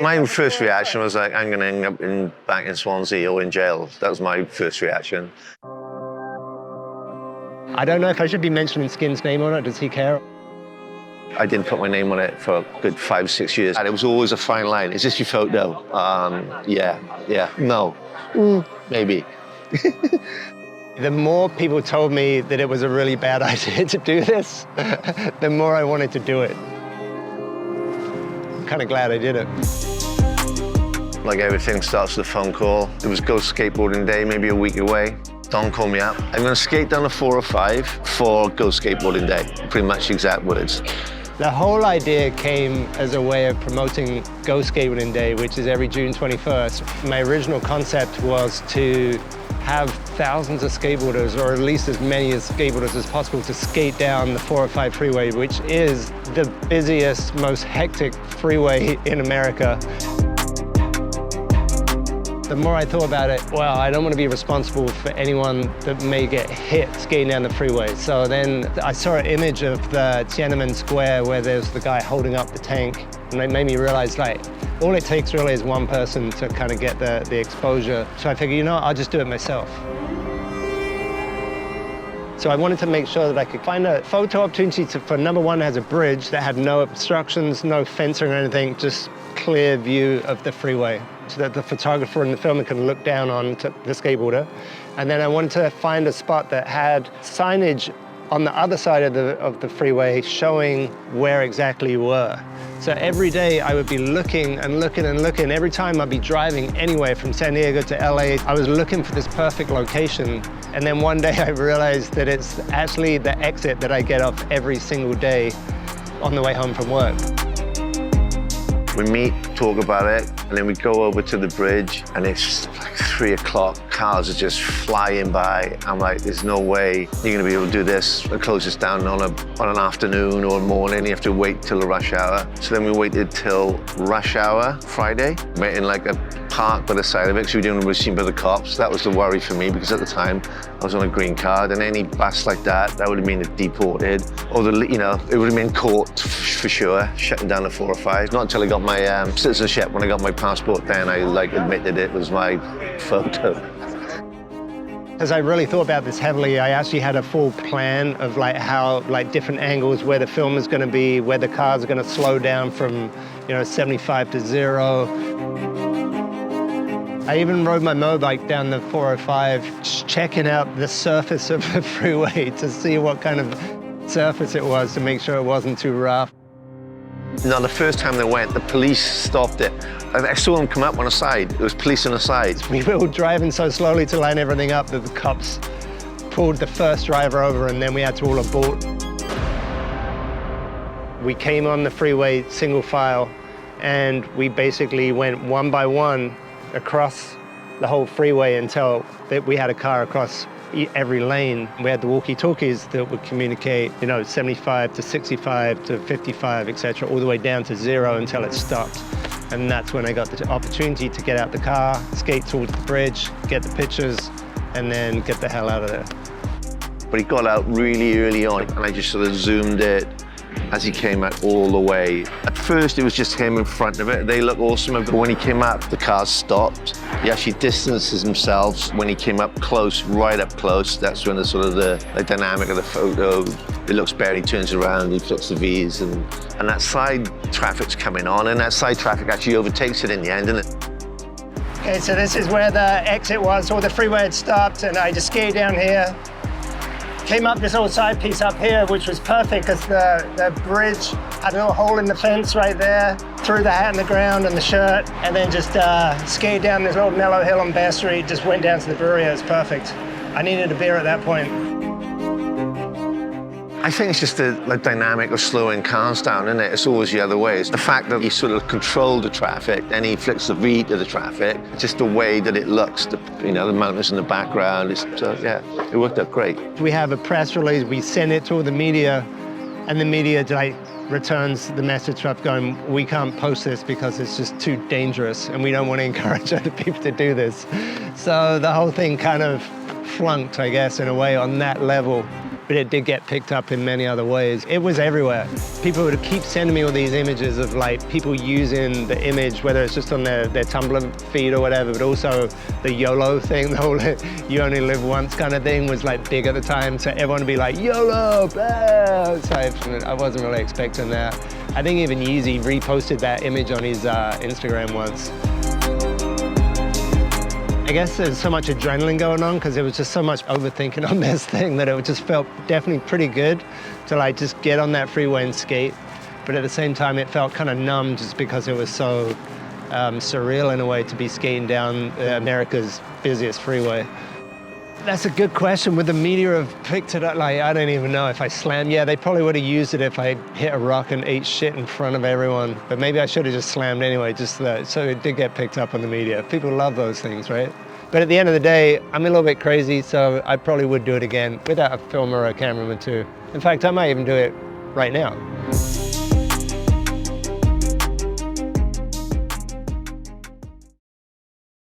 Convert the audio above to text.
My first reaction was like, I'm going to end up back in Swansea or in jail. That was my first reaction. I don't know if I should be mentioning Skin's name on it. Does he care? I didn't put my name on it for a good 5 6 years. And it was always a fine line. Is this your photo? Yeah, no, maybe. The more people told me that it was a really bad idea to do this, the more I wanted to do it. I'm kind of glad I did it. Like everything starts with a phone call. It was Go Skateboarding Day, maybe a week away. Don called me up. I'm going to skate down the 405 for Go Skateboarding Day. Pretty much exact words. The whole idea came as a way of promoting Go Skateboarding Day, which is every June 21st. My original concept was to have thousands of skateboarders, or at least as many as skateboarders as possible, to skate down the 405 freeway, which is the busiest, most hectic freeway in America. The more I thought about it, well, I don't want to be responsible for anyone that may get hit skating down the freeway. So then I saw an image of the Tiananmen Square where there's the guy holding up the tank. And it made me realize, like, all it takes really is one person to kind of get the exposure. So I figured, you know, I'll just do it myself. So I wanted to make sure that I could find a photo opportunity for number one, has a bridge that had no obstructions, no fencing or anything, just clear view of the freeway, so that the photographer and the filmer can look down on the skateboarder. And then I wanted to find a spot that had signage on the other side of the freeway showing where exactly you were. So every day I would be looking and looking and looking. Every time I'd be driving anywhere from San Diego to LA, I was looking for this perfect location. And then one day I realized that it's actually the exit that I get off every single day on the way home from work. We meet, talk about it, and then we go over to the bridge, and it's like 3 o'clock. Cars are just flying by. I'm like, there's no way you're going to be able to do this and close this down on an afternoon or a morning. You have to wait till the rush hour. So then we waited till rush hour Friday. Met in like a park by the side of it, so we didn't want to be seen by the cops. That was the worry for me, because at the time I was on a green card, and any bus like that would have been deported, or it would have been caught for sure, shutting down the 405. Not until I got my citizenship, when I got my passport, then I admitted it was my photo. As I really thought about this heavily, I actually had a full plan of how different angles, where the film is going to be, where the cars are going to slow down from 75 to 0. I even rode my motorbike down the 405, just checking out the surface of the freeway to see what kind of surface it was, to make sure it wasn't too rough. Now, the first time they went, the police stopped it. I saw them come up on the side. There was police on the side. We were driving so slowly to line everything up that the cops pulled the first driver over, and then we had to all abort. We came on the freeway single file, and we basically went one by one across the whole freeway until we had a car across every lane. We had the walkie-talkies that would communicate, 75 to 65 to 55, etc., all the way down to 0 until it stopped. And that's when I got the opportunity to get out the car, skate towards the bridge, get the pictures, and then get the hell out of there. But he got out really early on, and I just sort of zoomed it as he came out all the way. At first, it was just him in front of it. They look awesome, but when he came up, the cars stopped. He actually distances himself. When he came up close, right up close, that's when the dynamic of the photo, it looks better. He turns around, he flips the V's, and that side traffic's coming on, and that side traffic actually overtakes it in the end, isn't it? Okay, so this is where the exit was, or the freeway had stopped, and I just skated down here. Came up this little side piece up here, which was perfect because the bridge had a little hole in the fence right there. Threw the hat in the ground and the shirt, and then just skated down this little mellow hill on Bear Street, just went down to the brewery. It was perfect. I needed a beer at that point. I think it's just the dynamic of slowing cars down, isn't it? It's always the other way. It's the fact that he sort of controlled the traffic, then he flicks the V to the traffic. Just the way that it looks, the mountains in the background. Yeah, it worked out great. We have a press release, we send it to all the media, and the media returns the message to us going, we can't post this because it's just too dangerous, and we don't want to encourage other people to do this. So the whole thing kind of flunked, I guess, in a way on that level. but it did get picked up in many other ways. It was everywhere. People would keep sending me all these images of like people using the image, whether it's just on their Tumblr feed or whatever, but also the YOLO thing, the whole you only live once kind of thing was like big at the time. So everyone would be like, YOLO, blah. So I wasn't really expecting that. I think even Yeezy reposted that image on his Instagram once. I guess there's so much adrenaline going on because there was just so much overthinking on this thing that it just felt definitely pretty good to like just get on that freeway and skate. But at the same time, it felt kind of numb just because it was so surreal in a way to be skating down America's busiest freeway. That's a good question. Would the media have picked it up? Like, I don't even know if I slammed. Yeah, they probably would have used it if I hit a rock and ate shit in front of everyone. But maybe I should have just slammed anyway, so it did get picked up on the media. People love those things, right? But at the end of the day, I'm a little bit crazy, so I probably would do it again without a filmer or a cameraman too. In fact, I might even do it right now.